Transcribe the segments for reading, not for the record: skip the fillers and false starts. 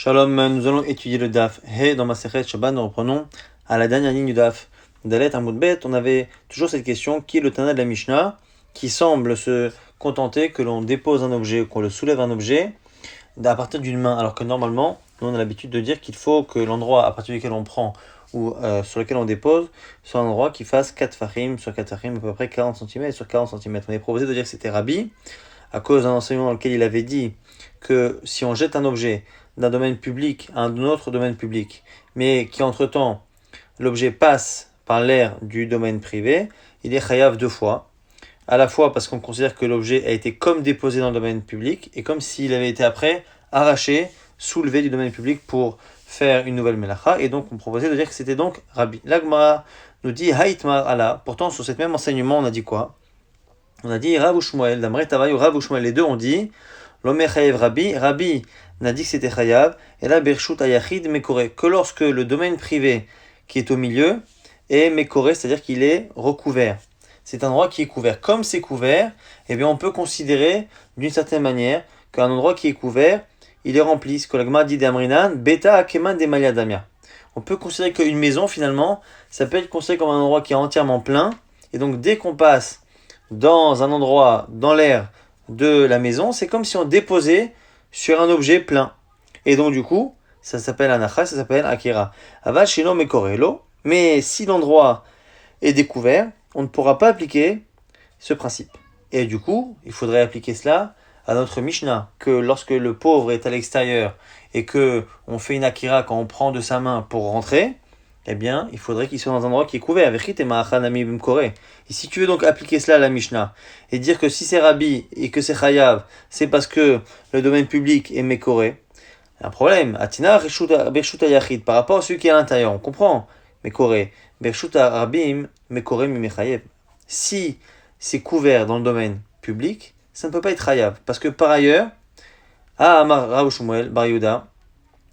Shalom, nous allons étudier le Daf. He, dans ma Masechet Shabbat, nous reprenons à la dernière ligne du Daf. Dalet Amud Bet, on avait toujours cette question, qui est le Tana de la Mishnah, qui semble se contenter que l'on dépose un objet, qu'on le soulève un objet, à partir d'une main, alors que normalement, nous on a l'habitude de dire qu'il faut que l'endroit à partir duquel on prend ou sur lequel on dépose soit un endroit qui fasse 4 farim, sur 4 farim, à peu près 40 cm sur 40 cm. On est proposé de dire que c'était Rabbi, à cause d'un enseignement dans lequel il avait dit que si on jette un objet d'un domaine public à un autre domaine public, mais qui entre-temps, l'objet passe par l'air du domaine privé, il est chayav deux fois. À la fois parce qu'on considère que l'objet a été comme déposé dans le domaine public, et comme s'il avait été après arraché, soulevé du domaine public pour faire une nouvelle melacha, et donc on proposait de dire que c'était donc Rabbi. L'Agmara nous dit Haïtmar Allah. Pourtant, sur cet même enseignement, on a dit quoi? On a dit Rav ou Shmuel, Damre Tavaï ou Rav ou Shmuel, les deux ont dit L'Omer Chayev Rabbi, Rabbi n'a dit que c'était Chayav, et là Bershut Ayachid Mekore, que lorsque le domaine privé qui est au milieu est Mekore, c'est-à-dire qu'il est recouvert. C'est un endroit qui est couvert. Comme c'est couvert, eh bien on peut considérer d'une certaine manière qu'un endroit qui est couvert, il est rempli. Ce que l'Agma dit d'Amrinan, Beta Akeman de Maliadamia. On peut considérer qu'une maison, finalement, ça peut être considéré comme un endroit qui est entièrement plein, et donc dès qu'on passe dans un endroit, dans l'air de la maison, c'est comme si on déposait sur un objet plein. Et donc du coup, ça s'appelle anacha, ça s'appelle akira. Aval shino mekorelo, mais si l'endroit est découvert, on ne pourra pas appliquer ce principe. Et du coup, il faudrait appliquer cela à notre Mishnah, que lorsque le pauvre est à l'extérieur et que on fait une akira quand on prend de sa main pour rentrer, eh bien, il faudrait qu'il soit dans un endroit qui est couvert. Et si tu veux donc appliquer cela à la Mishnah, et dire que si c'est Rabbi et que c'est Chayav, c'est parce que le domaine public est Mekoré, un problème. Atina Bershuta Yachid, par rapport à celui qui est à l'intérieur, on comprend. Mekoré. Bershuta Rabim, Mekoré Mimechayev. Si c'est couvert dans le domaine public, ça ne peut pas être Chayav. Parce que par ailleurs, Amar Rav Shmuel, Bar Yehuda,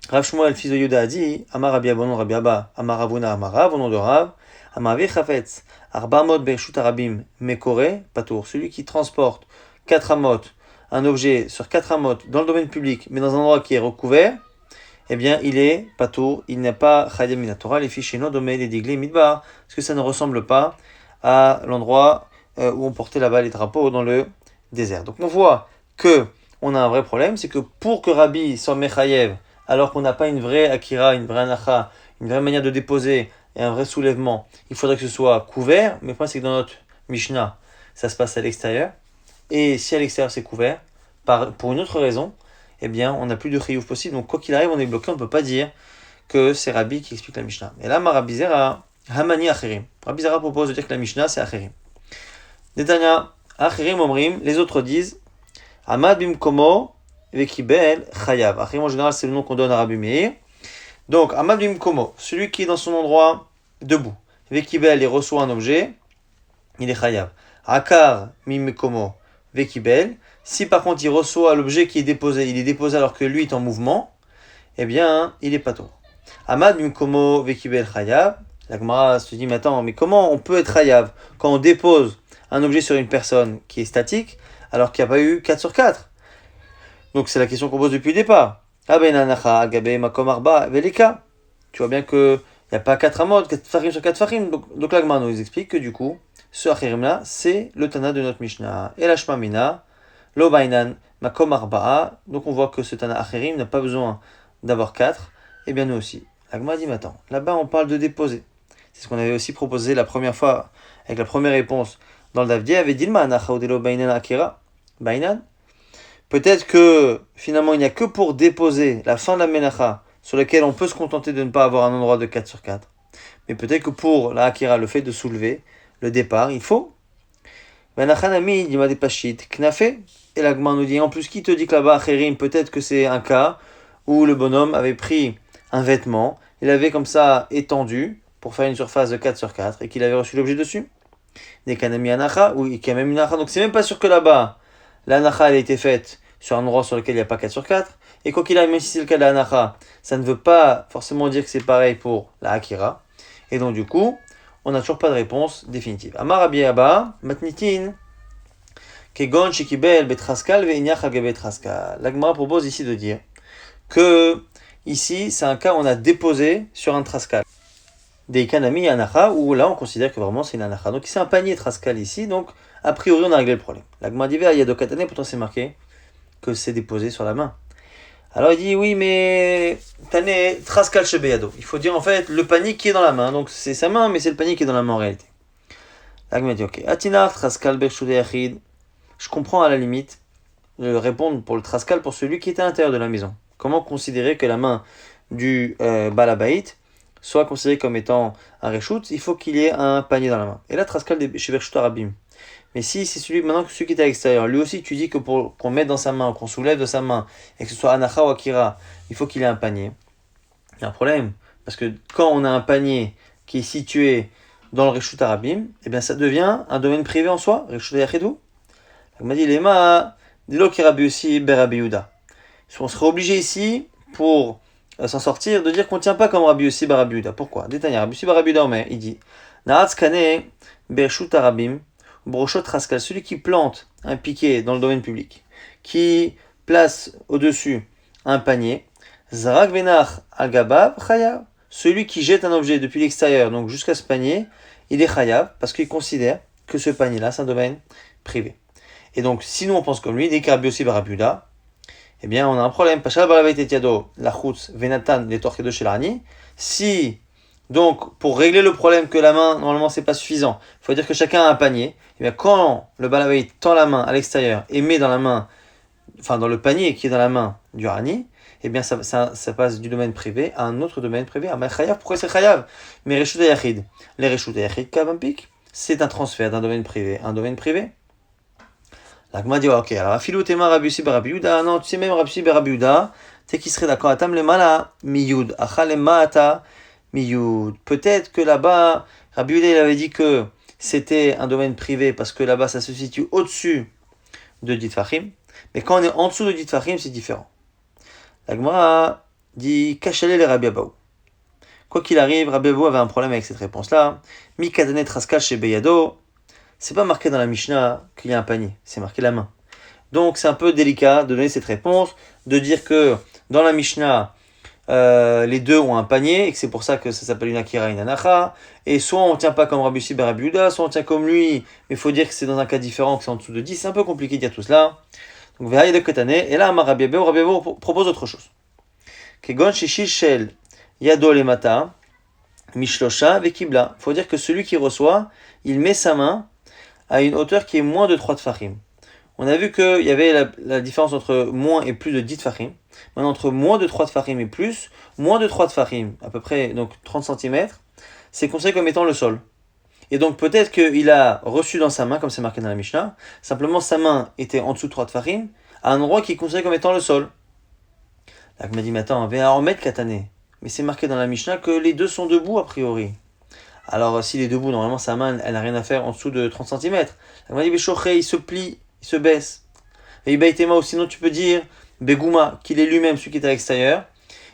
Rav Shmuel, fils de Yehuda, a dit Amar Rabbi Abonon, Rabbi Abba, Amar Ravuna, Amar Rav, au nom de Rav, Amar Vechafetz, Arbamot Bershut Arabim, Mekore, Patour. Celui qui transporte 4 amot, un objet sur 4 amot dans le domaine public, mais dans un endroit qui est recouvert, eh bien, il est Patour, il n'est pas Chayem Minatora, les fichiers non domés, les digli midbar, parce que ça ne ressemble pas à l'endroit où on portait là-bas les drapeaux dans le désert. Donc on voit que on a un vrai problème, c'est que pour que Rabbi soit Mechayev, alors qu'on n'a pas une vraie akira, une vraie anacha, une vraie manière de déposer et un vrai soulèvement, il faudrait que ce soit couvert, mais le problème c'est que dans notre Mishnah, ça se passe à l'extérieur, et si à l'extérieur c'est couvert, pour une autre raison, eh bien on n'a plus de chiyuv possible, donc quoi qu'il arrive on est bloqué, on ne peut pas dire que c'est Rabbi qui explique la Mishnah. Et là, Rabbi Zera, Hamani Acherim. Rabbi Zera propose de dire que la Mishnah c'est Acherim. Netanya, Acherim Omrim, les autres disent, Amad Bimkomo, Vekibel Chayav. Acherim en général c'est le nom qu'on donne à Rabbi Meir. Donc, Amad Bimkomo, celui qui est dans son endroit debout, Vekibel, il reçoit un objet, il est Chayav. Akar Mimkomo, Vekibel, si par contre il reçoit l'objet qui est déposé, il est déposé alors que lui est en mouvement, eh bien, il est pato. Amad Mimkomo, Vekibel Chayav. La Gemara se dit, mais attends, mais comment on peut être Chayav quand on dépose un objet sur une personne qui est statique alors qu'il n'y a pas eu 4 sur 4? Donc c'est la question qu'on pose depuis le départ. Tu vois bien qu'il n'y a pas 4 amot, 4 farim sur 4 farim. Donc la Gemara nous explique que du coup, ce achirim là, c'est le Tana de notre Mishnah. Et la Shmamina, lo bainan makom arba'a. Donc on voit que ce Tana achirim n'a pas besoin d'avoir 4. Et bien nous aussi. La Gemara dit, mais attends, là-bas on parle de déposer. C'est ce qu'on avait aussi proposé la première fois, avec la première réponse dans le Davdi, avait dit le bainan akira. Bainan. Peut-être que finalement il n'y a que pour déposer la fin de la menacha sur laquelle on peut se contenter de ne pas avoir un endroit de 4 sur 4. Mais peut-être que pour la akira, le fait de soulever le départ, il faut. Benachanami, il m'a des pachit, knafé. Et l'agman nous dit, en plus, qui te dit que là-bas, Khérim, peut-être que c'est un cas où le bonhomme avait pris un vêtement, il avait comme ça étendu pour faire une surface de 4 sur 4 et qu'il avait reçu l'objet dessus. Des kanami anacha, ou qu'il y a même une anacha. Donc c'est même pas sûr que là-bas, l'anacha elle a été faite sur un endroit sur lequel il n'y a pas 4 sur 4. Et quoi qu'il arrive, même si c'est le cas de l'anacha, ça ne veut pas forcément dire que c'est pareil pour la akira. Et donc du coup, on n'a toujours pas de réponse définitive. Amar Rabbi Abba, matnitin, kegon shekibel betraskal veinyach hage betraskal. L'Agmara propose ici de dire que Ici, c'est un cas où on a déposé sur un trascal. Des kanami anacha, où là, on considère que vraiment c'est une anacha. Donc, c'est un panier trascal ici, donc a priori, on a réglé le problème. La Gemara dit, il y a deux katane, pourtant c'est marqué que c'est déposé sur la main. Alors il dit oui mais Tane Traskal Shebeyado. Il faut dire en fait le panier qui est dans la main. Donc c'est sa main mais c'est le panier qui est dans la main en réalité. Là il m'a dit ok. Atinar Traskal Bershudei Yachid. Je comprends à la limite de répondre pour le Traskal pour celui qui est à l'intérieur de la maison. Comment considérer que la main du Balabait soit considérée comme étant un Reshut? Il faut qu'il y ait un panier dans la main. Et là Traskal chez Bershut Arabim. Mais si c'est celui qui est à l'extérieur, lui aussi tu dis que pour qu'on mette dans sa main, qu'on soulève de sa main, et que ce soit Anacha ou Akira, il faut qu'il ait un panier. Il y a un problème. Parce que quand on a un panier qui est situé dans le Reshut Arabim, eh bien ça devient un domaine privé en soi, Reshut Yachidou. Il m'a dit, Lema, Dilo qui Rabbi aussi, Berabi Yuda. On serait obligé ici, pour s'en sortir, de dire qu'on ne tient pas comme Rabbi aussi, Berabi Yuda. Pourquoi Détaillé, Rabbi aussi, Berabi Yuda, il dit, Naratz Kane, Bereshut Arabim, Brochot Raskal, celui qui plante un piquet dans le domaine public, qui place au-dessus un panier, Zarak Venach Al-Gabab Chayav, celui qui jette un objet depuis l'extérieur, donc jusqu'à ce panier, il est Chayav, parce qu'il considère que ce panier-là, c'est un domaine privé. Et donc, si nous on pense comme lui, dès qu'il y a aussi Barabuda, eh bien on a un problème. Pachal Balavait Etiado, la Chutz, Venatan, les Torquedo chez l'Arani, si donc, pour régler le problème que la main, normalement, c'est pas suffisant, il faut dire que chacun a un panier. Et bien, quand le balabait tend la main à l'extérieur et met dans la main, enfin dans le panier qui est dans la main du rani, eh bien, ça passe du domaine privé à un autre domaine privé. Ah, mais chayav, pourquoi c'est chayav? Mais reshut yachid, les reshut yachid kavampik, c'est un transfert d'un domaine privé à un domaine privé. La Gemara dit, ok, alors, afilou tema Rabbi Barabiuda, non, tu sais même Rabbi Barabiuda, tu sais qui serait d'accord, atam le mala, miyud, achal ma'ata, Miyoud. Peut-être que là-bas, Rabbi Yehuda, il avait dit que c'était un domaine privé parce que là-bas ça se situe au-dessus de Dit Fahim. Mais quand on est en dessous de Dit Fahim, c'est différent. La Gemara dit Kachalé les Rabbi Abaou. Quoi qu'il arrive, Rabbi Abaou avait un problème avec cette réponse-là. Mikadane Traskal chez Beyado. C'est pas marqué dans la Mishnah qu'il y a un panier, c'est marqué la main. Donc c'est un peu délicat de donner cette réponse, de dire que dans la Mishnah, les deux ont un panier et que c'est pour ça que ça s'appelle une akira et une anacha, et soit on tient pas comme Rabbi Yossi ben Rabbi Yehuda, soit on tient comme lui, mais il faut dire que c'est dans un cas différent, que c'est en dessous de 10, c'est un peu compliqué de dire tout cela. Donc Vehaï de Ketane, et là Rabbi Abaou propose autre chose. Kegon Shishil Shel Yado Lemata, Mishlosha Vekibla. Il faut dire que celui qui reçoit, il met sa main à une hauteur qui est moins de 3 tfachim. On a vu qu'il y avait la différence entre moins et plus de 10 tfachim. Maintenant, entre moins de 3 tfachim et plus, moins de 3 tfachim, à peu près donc 30 cm, c'est considéré comme étant le sol. Et donc peut-être qu'il a reçu dans sa main, comme c'est marqué dans la Mishnah, simplement sa main était en dessous de 3 tfachim, à un endroit qui est considéré comme étant le sol. Là, il m'a dit, mais attends, en mettre katane. Mais c'est marqué dans la Mishnah que les deux sont debout a priori. Alors s'il est debout, normalement sa main, elle n'a rien à faire en dessous de 30 cm. Là, il m'a dit, mais il se plie, il se baisse. Et Ibaïtema, ou sinon tu peux dire Begouma, qu'il est lui-même celui qui est à l'extérieur,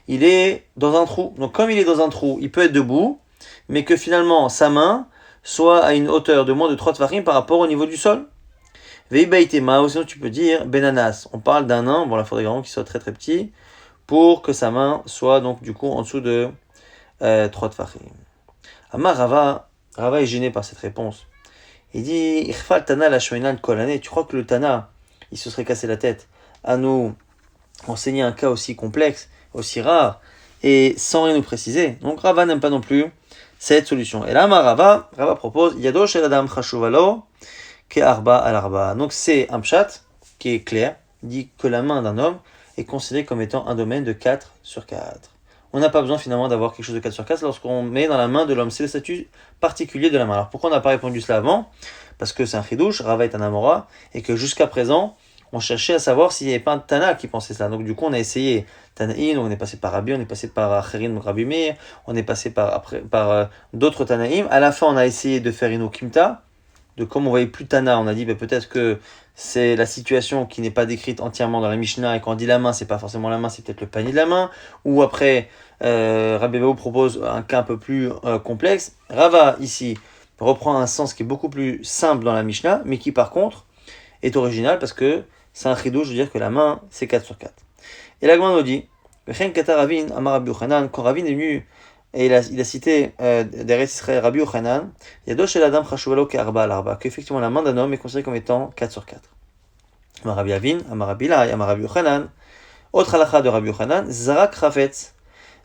il est dans un trou. Donc comme il est dans un trou, il peut être debout, mais que finalement sa main soit à une hauteur de moins de 3 tfachim par rapport au niveau du sol. Veibaïtema, ou sinon tu peux dire Benanas. On parle d'un nain, bon là il faudrait vraiment qu'il soit très très petit, pour que sa main soit donc du coup en dessous de 3 tfachim. Amar Rava est gêné par cette réponse. Il dit Irfal Tana la Shoinan Kolane, tu crois que le Tana il se serait cassé la tête à nous enseigner un cas aussi complexe, aussi rare, et sans rien nous préciser. Donc Rava n'aime pas non plus cette solution. Et là, Rava propose Yado shel adam chashuvalo ke arba al arba. Donc c'est un pshat qui est clair, il dit que la main d'un homme est considérée comme étant un domaine de 4 sur 4. On n'a pas besoin finalement d'avoir quelque chose de 4 sur 4 lorsqu'on met dans la main de l'homme. C'est le statut particulier de la main. Alors pourquoi on n'a pas répondu cela avant? Parce que c'est un chidouche, Rava est un Amora, et que jusqu'à présent, on cherchait à savoir s'il n'y avait pas un Tana qui pensait ça. Donc du coup, on a essayé Tanaïm, on est passé par Rabbi, on est passé par Acherin, donc Rabbi Meir, on est passé par d'autres Tanaïm. À la fin, on a essayé de faire une Okimta, de comme on voyait plus Tana, on a dit peut-être que c'est la situation qui n'est pas décrite entièrement dans la Mishnah, et quand on dit la main, c'est pas forcément la main, c'est peut-être le panier de la main, ou après, Rabbi Abaou propose un cas un peu plus complexe. Rava, ici, reprend un sens qui est beaucoup plus simple dans la Mishnah, mais qui par contre est original parce que c'est un chidouche, je veux dire que la main c'est 4 sur 4. Et la Gemara nous dit Vechen Kata Ravin, Amar Rabbi Yochanan, quand Ravin est venu, et il a cité d'Eretz Israël Rabbi Yochanan, Yado Shel Adam Chashuvalo Ke'arba al Arba, qu'effectivement la main d'un homme est considérée comme étant 4 sur 4. Amar Rabbi Avin, Amar Rabbi Lai, Amar Rabbi Yochanan, autre halakha de Rabbi Yochanan, Zarak Chafetz,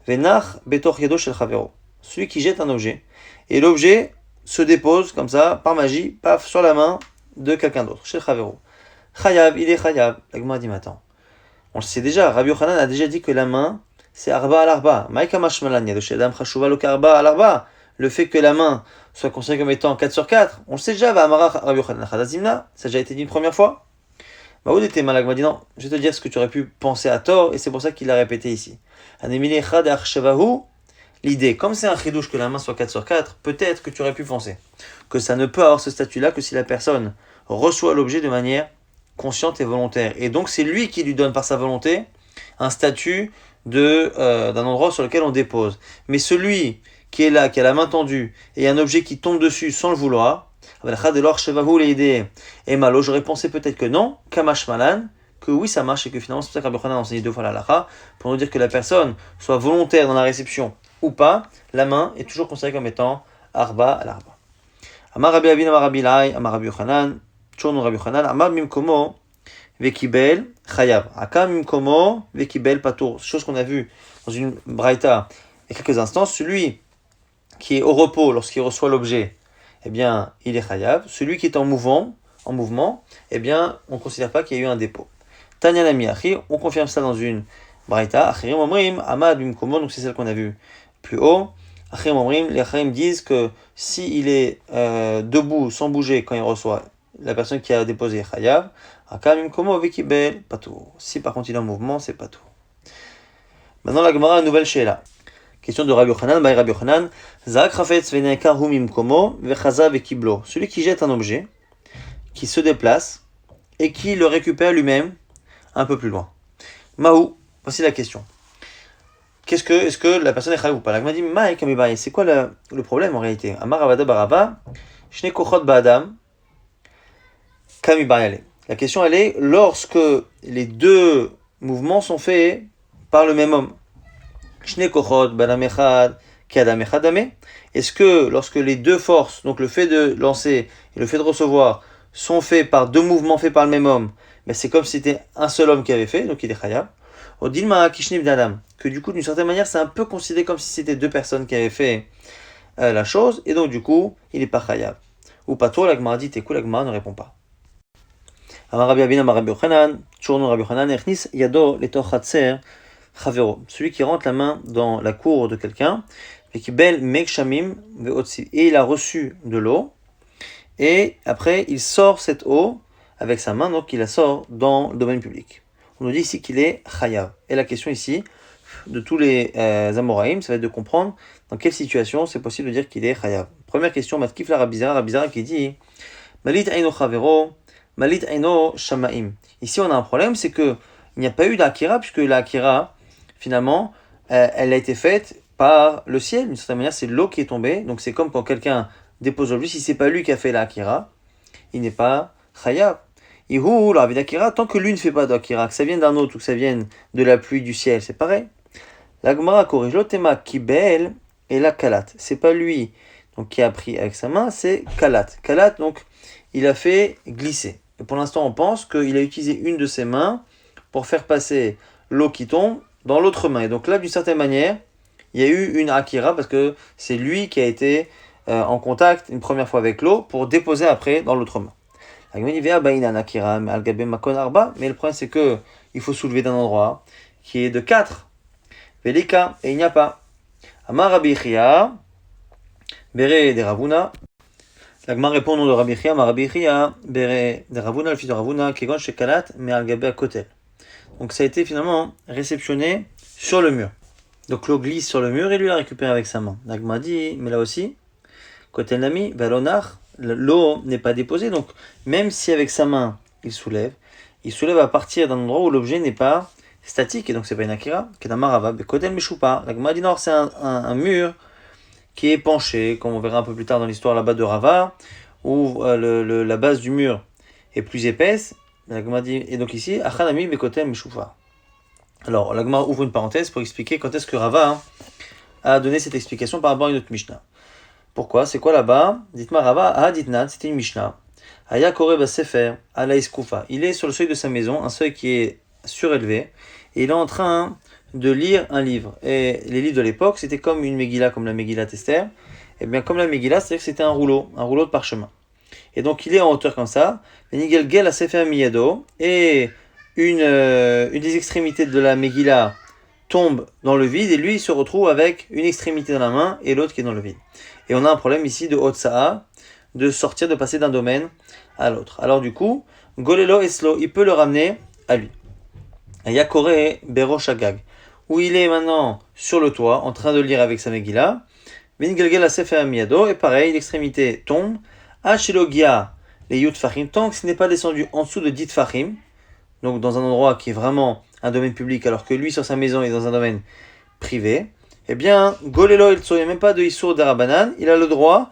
Venach Betoch Yado Shel Chavero, celui qui jette un objet, et l'objet se dépose comme ça, par magie, paf, sur la main de quelqu'un d'autre, Shel Chavero. Chayav, il est Chayav. La Gemara dit, mais attends, on le sait déjà, Rabbi Yochanan a déjà dit que la main, c'est Arba al Arba. Maïka Mashmalan, Yado Shel Adam Chashuva lo Arba al Arba. Le fait que la main soit considérée comme étant 4 sur 4, on le sait déjà, va Amara Rabbi Yochanan Chadazimna, ça a déjà été dit une première fois. Bah, où était Malak m'a dit non, je vais te dire ce que tu aurais pu penser à tort, et c'est pour ça qu'il l'a répété ici. L'idée, comme c'est un chidouche que la main soit 4 sur 4, peut-être que tu aurais pu penser que ça ne peut avoir ce statut-là que si la personne reçoit l'objet de manière consciente et volontaire. Et donc c'est lui qui lui donne par sa volonté un statut d'un endroit sur lequel on dépose. Mais celui qui est là, qui a la main tendue, et un objet qui tombe dessus sans le vouloir, et malo, j'aurais pensé peut-être que non, Kamash Malan, que oui ça marche et que finalement c'est pour ça que Rabbi Yochanan a enseigné 2 fois la halakha, pour nous dire que la personne soit volontaire dans la réception ou pas, la main est toujours considérée comme étant Arba al Arba. Amar Rabbi Avin, Amar Rabbi Lai, Amar Rabbi Yochanan, Tchonon Rabbi Yochanan, Amar Mimkomo, Vekibel, Chayav, Aka Mimkomo, Vekibel Patour. Chose qu'on a vu dans une braïta il y a quelques instants, celui qui est au repos lorsqu'il reçoit l'objet, eh bien, il est Chayav. Celui qui est en mouvement, eh bien, on ne considère pas qu'il y a eu un dépôt. Tanya Nami Achi, on confirme ça dans une braïta. Achirim Omrim, Amad Bimkomo, donc c'est celle qu'on a vue plus haut. Achirim Omrim, les Achirim disent que s'il est debout, sans bouger, quand il reçoit, la personne qui a déposé Chayav, Aka Bimkomo Vekibel Patour. Si par contre il est en mouvement, c'est Patour. Maintenant la Gemara, une nouvelle Sheila. Question de Rabbi Yochanan, Rabbi Yochanan, Zak Rafetz Venekar Hu Mimkomo Vechaza Vekiblo. Celui qui jette un objet, qui se déplace et qui le récupère lui-même un peu plus loin. Mahou, voici la question. Est-ce que la personne est chayav ou pas? La Gemara dit Maï Kamibaï, c'est quoi le problème en réalité? Amar Avada Baraba, Shne Kochot Ba'adam, Kamibaï. La question elle est lorsque les deux mouvements sont faits par le même homme. Shne Kochot Ba'adam Echad, Kadam Echadame. Est-ce que lorsque les deux forces, donc le fait de lancer et le fait de recevoir, sont faits par deux mouvements faits par le même homme, mais c'est comme si c'était un seul homme qui avait fait, donc il est chayav. Odilma Kishniv d'Adam, que du coup, d'une certaine manière, c'est un peu considéré comme si c'était deux personnes qui avaient fait la chose, et donc du coup, il n'est pas chayav. Ou pas toi, la Gemara dit, t'es cool, la Gemara ne répond pas. Amar Rabbi Avin, Amar Rabbi Yochanan, Tchournon Rabbi Yochanan, Echnis Yado Letor Chatser Chavero, celui qui rentre la main dans la cour de quelqu'un, et qui bel Mekshamim Veotsi, et il a reçu de l'eau, et après, il sort cette eau avec sa main, donc il la sort dans le domaine public. On nous dit ici qu'il est chayav. Et la question ici, de tous les Amoraïm, ça va être de comprendre dans quelle situation c'est possible de dire qu'il est chayav. Première question, Matkif la Rabizara qui dit Malit Aino Chavero, Malit Aino Shamaim. Ici, on a un problème, c'est qu'il n'y a pas eu d'Akira, puisque l'Akira, finalement, elle a été faite par le ciel. D'une certaine manière, c'est l'eau qui est tombée. Donc c'est comme quand quelqu'un dépose l'objet, si c'est pas lui qui a fait l'Akira, il n'est pas chayav. Ihu, la vie d'Akira, tant que lui ne fait pas d'Akira, que ça vienne d'un autre ou que ça vienne de la pluie du ciel, c'est pareil. La Gemara corrige l'otema kibel et la kalat. C'est pas lui donc, qui a pris avec sa main, c'est kalat. Kalat, donc, il a fait glisser. Et pour l'instant, on pense qu'il a utilisé une de ses mains pour faire passer l'eau qui tombe dans l'autre main. Et donc là, d'une certaine manière, il y a eu une Akira parce que c'est lui qui a été en contact une première fois avec l'eau pour déposer après dans l'autre main. Mais le problème c'est que il faut soulever d'un endroit qui est de 4. Velika, et il n'y a pas. Amar Rabbi Chia, Bere de Ravuna. La Gemara répond au nom de Rabbi Chia, Amar Rabbi Chia, Bere de Ravuna, le fils de Ravuna, Kegon Shekalat, mais Al-Gabé à Kotel. Donc ça a été finalement réceptionné sur le mur. Donc l'eau glisse sur le mur et lui l'a récupéré avec sa main. La Gemara dit, mais là aussi, Kotel Nami, Valonach, l'eau n'est pas déposée, donc même si avec sa main il soulève à partir d'un endroit où l'objet n'est pas statique, et donc c'est pas une akira. Kedamarava, Bekotel Meshupa. La Gemara dit non, c'est un mur qui est penché, comme on verra un peu plus tard dans l'histoire là-bas de Rava, où la base du mur est plus épaisse. La Gemara dit, et donc ici, Achanami Bekotel Meshupa. Alors, la Gemara ouvre une parenthèse pour expliquer quand est-ce que Rava a donné cette explication par rapport à une autre Mishnah. Pourquoi? C'est quoi là-bas? Dites-moi Rava, Ditnan, c'était une Mishnah. Aya Koreba Sefer, Ala Iskoufa. Il est sur le seuil de sa maison, un seuil qui est surélevé, et il est en train de lire un livre. Et les livres de l'époque, c'était comme une Megillah, comme la Megillah Esther. Et bien, comme la Megillah, c'est-à-dire que c'était un rouleau de parchemin. Et donc, il est en hauteur comme ça. Nigelgel a Sefer Miyado, et une des extrémités de la Megillah tombe dans le vide, et lui, il se retrouve avec une extrémité dans la main et l'autre qui est dans le vide. Et on a un problème ici de Otsa'a, de sortir, de passer d'un domaine à l'autre. Alors du coup, Golelo Eslo, il peut le ramener à lui. Yakore Berosh Agag, où il est maintenant sur le toit, en train de lire avec sa Megillah. Vingelgel Sefer Miyado, et pareil, l'extrémité tombe. Hachilogia, les Yud Fahim, tant que ce n'est pas descendu en dessous de 10 Fahim, donc dans un endroit qui est vraiment un domaine public, alors que lui, sur sa maison, est dans un domaine privé, eh bien, Golelo, il n'y a même pas de Issour d'Arabanan, il a le droit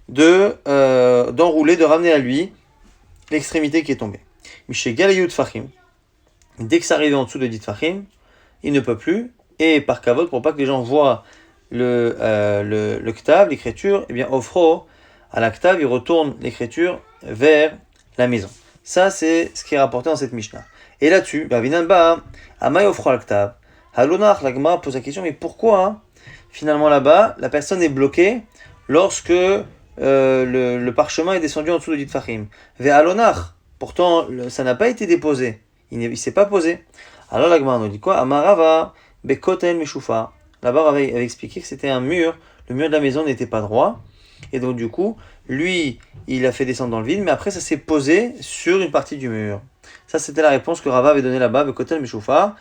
d'enrouler, de ramener à lui l'extrémité qui est tombée. Miché Galayut Fahim, dès que ça arrive en dessous de 10 Fahim, il ne peut plus, et par kavod, pour pas que les gens voient le ktav, l'écriture, eh bien, offro, à la ktav, il retourne l'écriture vers la maison. Ça, c'est ce qui est rapporté dans cette Mishnah. Et là-dessus, Vinanba, Amay offro al ktav, Halonach, la Gemara pose la question, mais pourquoi, finalement là-bas, la personne est bloquée lorsque le parchemin est descendu en dessous de 10 Fahim? Ve Halonach, pourtant, ça n'a pas été déposé. Il ne s'est pas posé. Alors la Gemara nous dit quoi? Amarava, Bekoten Meshufa. Là-bas, Rava avait expliqué que c'était un mur. Le mur de la maison n'était pas droit. Et donc, du coup, lui, il a fait descendre dans le vide, mais après, ça s'est posé sur une partie du mur. Ça, c'était la réponse que Rava avait donnée là-bas, Bekoten Meshufa.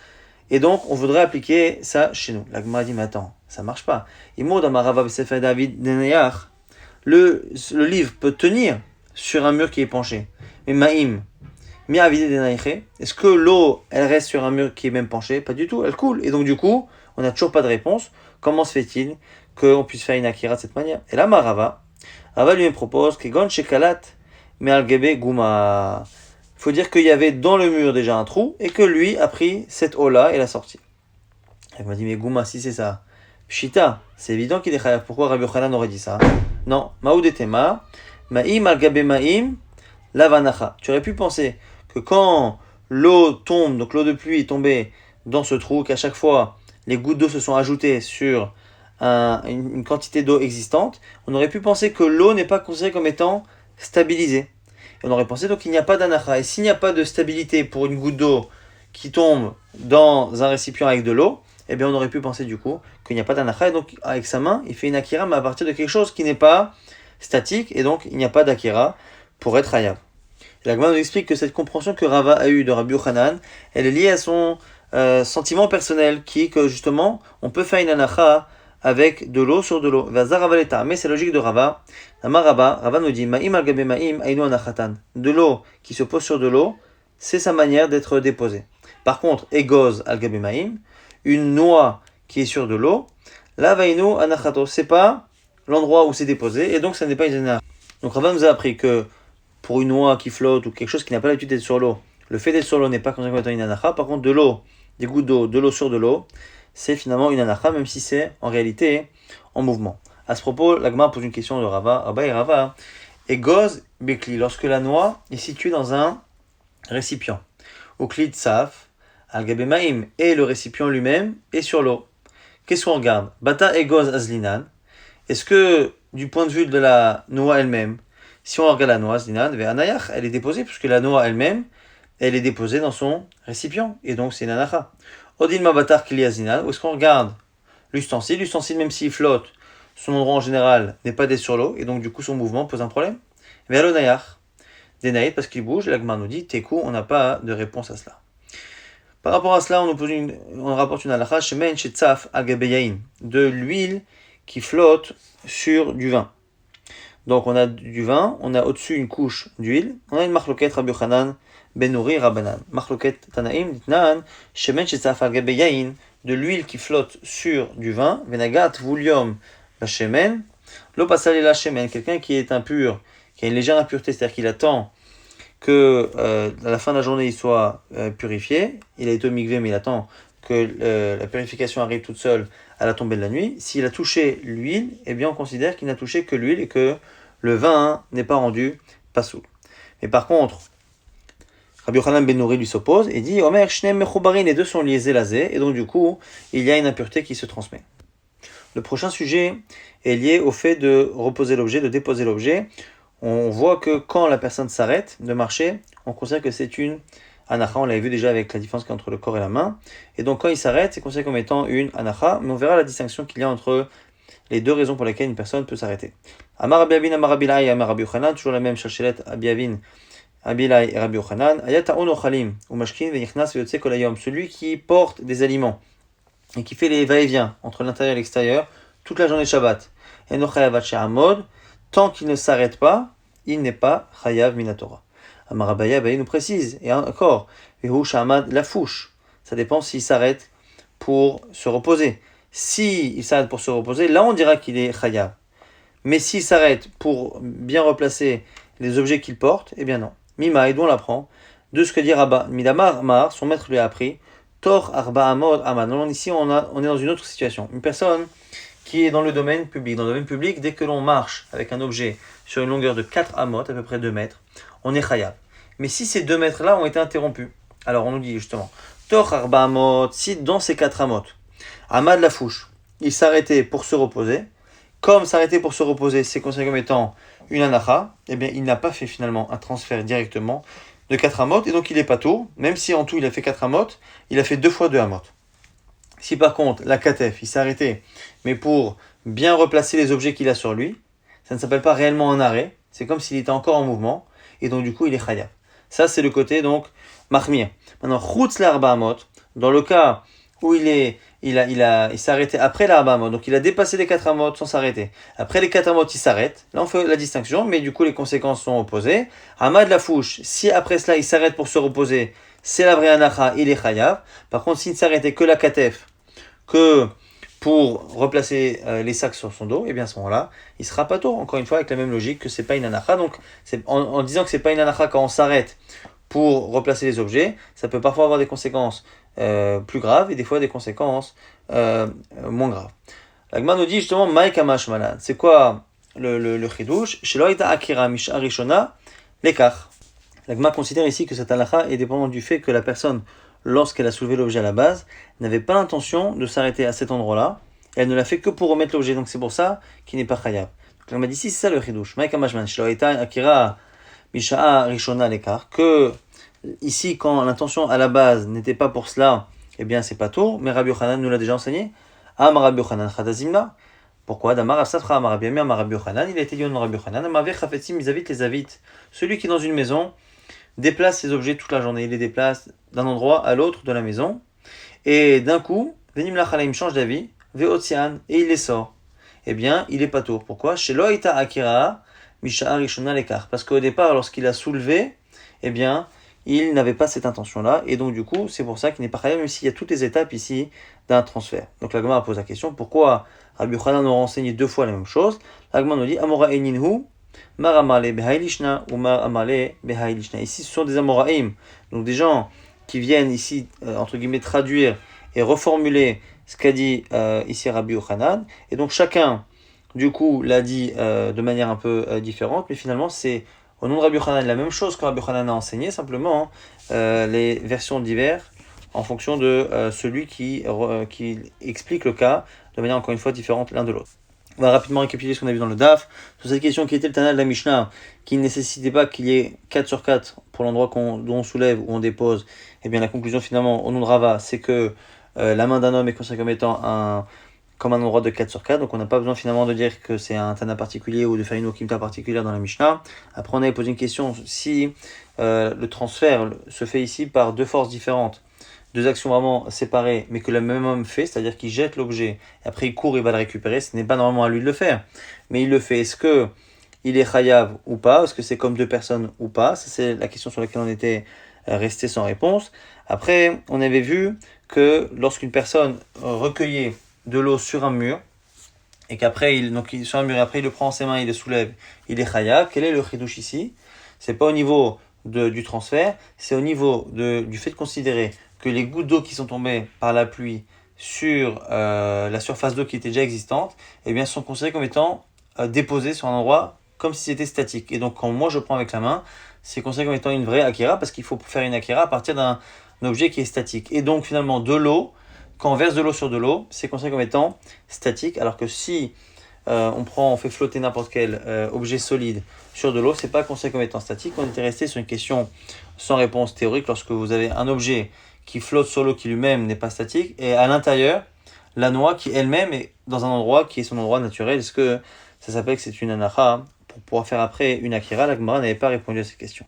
Et donc, on voudrait appliquer ça chez nous. La Gemara dit, mais attends, ça marche pas. Imo d'Amarava Besefer David Denayach. Le livre peut tenir sur un mur qui est penché. Mais Maïm, est-ce que l'eau, elle reste sur un mur qui est même penché? Pas du tout, elle coule. Et donc du coup, on n'a toujours pas de réponse. Comment se fait-il qu'on puisse faire une akira de cette manière? Et là, Rava lui propose que Gon Shekalat Mealgebe Guma. Il faut dire qu'il y avait dans le mur déjà un trou et que lui a pris cette eau-là et l'a sortie. Elle m'a dit, mais Guma, si c'est ça, Pshita, c'est évident qu'il est chayav. Pourquoi Rabbi Yochanan aurait dit ça? Non, Maoudetema, Ma'im Algabe Ma'im, Lavanacha. Tu aurais pu penser que quand l'eau tombe, donc l'eau de pluie est tombée dans ce trou, qu'à chaque fois les gouttes d'eau se sont ajoutées sur une quantité d'eau existante, on aurait pu penser que l'eau n'est pas considérée comme étant stabilisée. Et on aurait pensé donc qu'il n'y a pas d'anacha. Et s'il n'y a pas de stabilité pour une goutte d'eau qui tombe dans un récipient avec de l'eau, eh bien on aurait pu penser du coup qu'il n'y a pas d'anacha. Et donc avec sa main, il fait une akira, mais à partir de quelque chose qui n'est pas statique, et donc il n'y a pas d'akira pour être hayav. La Gemara nous explique que cette compréhension que Rava a eue de Rabbi Yochanan, elle est liée à son sentiment personnel, qui est que justement, on peut faire une anacha avec de l'eau sur de l'eau. Mais c'est logique de Rava. Rava nous dit, Ma'im al-gabe ma'im ainu anachatan. De l'eau qui se pose sur de l'eau, c'est sa manière d'être déposée. Par contre, egoz al-gabe ma'im, une noix qui est sur de l'eau, la vainu anachato, c'est pas l'endroit où c'est déposé, et donc ça n'est pas une anacha. Donc Rava nous a appris que pour une noix qui flotte ou quelque chose qui n'a pas l'habitude d'être sur l'eau, le fait d'être sur l'eau n'est pas considéré comme une anacha. Par contre, de l'eau, des gouttes d'eau, de l'eau sur de l'eau, c'est finalement une anacha, même si c'est en réalité en mouvement. À ce propos, la Gemara pose une question de Rava. Rabba et Rava, et goz bekli, lorsque la noix est située dans un récipient. Au kli tsaf, al gabe ma'im, et le récipient lui-même est sur l'eau. Qu'est-ce qu'on regarde? Bata et goz azlinan. Est-ce que, du point de vue de la noix elle-même, si on regarde la noix, elle est déposée, puisque la noix elle-même, elle est déposée dans son récipient, et donc c'est une anacha. Odin mabatar kiliazinan, où est-ce qu'on regarde l'ustensile, même s'il flotte, son endroit en général n'est pas d'être sur l'eau, et donc du coup son mouvement pose un problème. Mais alonayach, denaïd, parce qu'il bouge, l'agmar nous dit, tekou, on n'a pas de réponse à cela. Par rapport à cela, on rapporte une halacha, shemen shetzaf agabeyain, de l'huile qui flotte sur du vin. Donc on a du vin, on a au-dessus une couche d'huile, on a une marloquette Rabbi Yochanan ben Nouri Rabbanan. Marloquette Tanaim ditnan shemen shetzaf al gabe yain, de l'huile qui flotte sur du vin, venagat vulium bashemen, lo pasal la shemen, quelqu'un qui est impur, qui a une légère impureté, c'est-à-dire qu'il attend que à la fin de la journée il soit purifié, il a été au mikvé mais il attend que la purification arrive toute seule à la tombée de la nuit. S'il a touché l'huile, eh bien on considère qu'il n'a touché que l'huile et que le vin n'est pas rendu pasoul. Mais par contre, Rabbi Yochanan ben Nouri lui s'oppose et dit Omer shneim mechoubarin, les deux sont liés zélazé, et donc du coup, il y a une impureté qui se transmet. Le prochain sujet est lié au fait de reposer l'objet, de déposer l'objet. On voit que quand la personne s'arrête de marcher, on considère que c'est une anacha. On l'avait vu déjà avec la différence qu'il y a entre le corps et la main. Et donc quand il s'arrête, c'est considéré comme étant une anacha. Mais on verra la distinction qu'il y a entre les deux raisons pour lesquelles une personne peut s'arrêter. Amar Rabbi Avin, Amar Rabbi Lai, Amar Rabbi Yochanan, toujours la même chalchelet, Rabbi Avin, Rabbi Lai et Rabbi Yochanan. Ayata on ochalim, ou mashkin, venichnas, veyotse kolayom. Celui qui porte des aliments et qui fait les va-et-vient entre l'intérieur et l'extérieur toute la journée Shabbat. Eno chayav amod, tant qu'il ne s'arrête pas, il n'est pas chayav minatora. Amar Abaye, Abaye nous précise, et encore, vehu shamad la fouche. Ça dépend s'il s'arrête pour se reposer. Si il s'arrête pour se reposer, là on dira qu'il est chayav. Mais s'il s'arrête pour bien replacer les objets qu'il porte, eh bien non. Mima, et d'où on l'apprend, de ce que dit Rabba Midamar Mar, son maître lui a appris, Tor Arba Amod Amad. Non, ici on est dans une autre situation. Une personne qui est dans le domaine public. Dans le domaine public, dès que l'on marche avec un objet sur une longueur de 4 amot, à peu près 2 mètres, on est chayav. Mais si ces 2 mètres-là ont été interrompus, alors on nous dit justement, Tor Arba Amot, si dans ces 4 amot, Amad la fouche, il s'arrêtait pour se reposer, comme s'arrêter pour se reposer, c'est considéré comme étant une anacha, eh bien il n'a pas fait finalement un transfert directement de 4 amot, et donc il est pas tout, même si en tout il a fait 4 amot, il a fait 2 fois 2 amot. Si par contre, la katef, il s'est arrêté, mais pour bien replacer les objets qu'il a sur lui, ça ne s'appelle pas réellement un arrêt, c'est comme s'il était encore en mouvement, et donc du coup il est chayav. Ça c'est le côté donc mahmir. Maintenant, chutz l'arba amot, dans le cas où il s'est arrêté après l'arba amot, donc il a dépassé les 4 amot sans s'arrêter. Après les 4 amot, il s'arrête. Là on fait la distinction, mais du coup les conséquences sont opposées. Hamad la fouche, si après cela il s'arrête pour se reposer, c'est la vraie anacha, il est chayav. Par contre, s'il ne s'arrêtait que la katef, que pour replacer les sacs sur son dos, et bien à ce moment-là, il sera pas tôt. Encore une fois, avec la même logique que c'est pas une anacha. Donc, en disant que c'est pas une anacha quand on s'arrête pour replacer les objets, ça peut parfois avoir des conséquences plus graves et des fois des conséquences moins graves. L'Agma nous dit justement Maïk Amash Malad. C'est quoi le chidouche? Sheloïta Akira Misha Rishona Lekar. L'Agma considère ici que cette halakha est dépendante du fait que la personne, lorsqu'elle a soulevé l'objet à la base, n'avait pas l'intention de s'arrêter à cet endroit-là, et elle ne l'a fait que pour remettre l'objet, donc c'est pour ça qu'il n'est pas chayav. Donc l'Agma dit ici, c'est ça le chidouche. Maïka Mashman, Shloïta Akira Misha'a Rishona Lekar, que ici, quand l'intention à la base n'était pas pour cela, eh bien c'est pas tôt, mais Rabbi Yochanan nous l'a déjà enseigné. Am Rabbi Yochanan Chadazimna. Pourquoi Damar Afsafra Amar Rabbi Amir Rabbi Yochanan, il a été dit au Rabbi Yochanan, Amaveh Chafetzim Mizavit les Avit. Celui qui est dans une maison déplace ses objets toute la journée, il les déplace d'un endroit à l'autre de la maison, et d'un coup, Venim Lachalaim change d'avis, Veotian, et il les sort. Eh bien, il est pas tour. Pourquoi? Chez Loïta Akira, Misha Rishona Lekar. Parce qu'au départ, lorsqu'il a soulevé, eh bien, il n'avait pas cette intention-là, et donc du coup, c'est pour ça qu'il n'est pas chayav, même s'il y a toutes les étapes ici d'un transfert. Donc la Gemara pose la question, pourquoi Rabbi Yochanan nous a renseigné 2 fois la même chose? La Gemara nous dit, Amora Eninhu, Mar Amale Behailishna ou Mar Amale Behailishna. Ici, ce sont des Amoraïm, donc des gens qui viennent ici, entre guillemets, traduire et reformuler ce qu'a dit ici Rabbi Yochanan. Et donc chacun, du coup, l'a dit de manière un peu différente, mais finalement, c'est au nom de Rabbi Yochanan la même chose que Rabbi Yochanan a enseigné, simplement les versions diverses en fonction de celui qui explique le cas de manière encore une fois différente l'un de l'autre. On va rapidement récapituler ce qu'on a vu dans le DAF. Sur cette question qui était le Tana de la Mishnah, qui ne nécessitait pas qu'il y ait 4 sur 4 pour l'endroit dont on soulève ou on dépose, eh bien la conclusion finalement au nom de Rava, c'est que la main d'un homme est considérée comme étant comme un endroit de 4 sur 4, donc on n'a pas besoin finalement de dire que c'est un Tana particulier ou de faire une okimta particulière dans la Mishnah. Après on avait posé une question, si le transfert se fait ici par 2 forces différentes, 2 actions vraiment séparées, mais que le même homme fait, c'est-à-dire qu'il jette l'objet, et après il court, il va le récupérer, ce n'est pas normalement à lui de le faire, mais il le fait. Est-ce que il est chayav ou pas? Est-ce que c'est comme 2 personnes ou pas? Ça c'est la question sur laquelle on était resté sans réponse. Après, on avait vu que lorsqu'une personne recueillait de l'eau sur un mur, et qu'après, sur un mur, et après il le prend en ses mains, il le soulève, il est chayav. Quel est le chidouche ici? C'est pas au niveau du transfert, c'est au niveau du fait de considérer que les gouttes d'eau qui sont tombées par la pluie sur la surface d'eau qui était déjà existante, eh bien, sont considérées comme étant déposées sur un endroit comme si c'était statique. Et donc, quand moi je prends avec la main, c'est considéré comme étant une vraie akira parce qu'il faut faire une akira à partir d'un objet qui est statique. Et donc, finalement, de l'eau, quand on verse de l'eau sur de l'eau, c'est considéré comme étant statique, alors que si on fait flotter n'importe quel objet solide sur de l'eau, c'est pas considéré comme étant statique. On était resté sur une question sans réponse théorique lorsque vous avez un objet qui flotte sur l'eau qui lui-même n'est pas statique et à l'intérieur la noix qui elle-même est dans un endroit qui est son endroit naturel. Est-ce que ça s'appelle que c'est une anacha pour pouvoir faire après une akira? La Gemara n'avait pas répondu à cette question.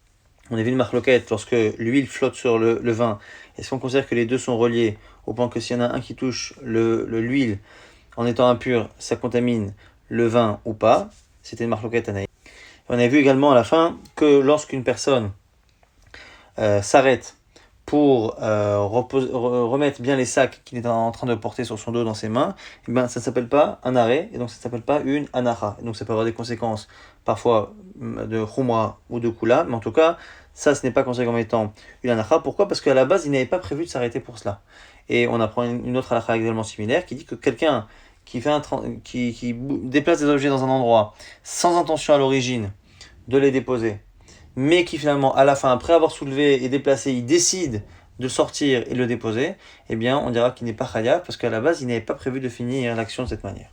On a vu une marloquette lorsque l'huile flotte sur le vin. Est-ce qu'on considère que les deux sont reliés au point que s'il y en a un qui touche l'huile en étant impur, ça contamine le vin ou pas? C'était une marloquette anaï. On a vu également à la fin que lorsqu'une personne s'arrête pour remettre bien les sacs qu'il est en train de porter sur son dos dans ses mains, et ben, ça ne s'appelle pas un arrêt, et donc ça ne s'appelle pas une anacha. Et donc ça peut avoir des conséquences parfois de khumra ou de kula, mais en tout cas, ça ce n'est pas considéré comme étant une anacha. Pourquoi? Parce qu'à la base, il n'avait pas prévu de s'arrêter pour cela. Et on apprend une autre anacha également similaire qui dit que quelqu'un qui déplace des objets dans un endroit sans intention à l'origine de les déposer, mais qui finalement, à la fin, après avoir soulevé et déplacé, il décide de sortir et le déposer, eh bien, on dira qu'il n'est pas chayav, parce qu'à la base, il n'avait pas prévu de finir l'action de cette manière.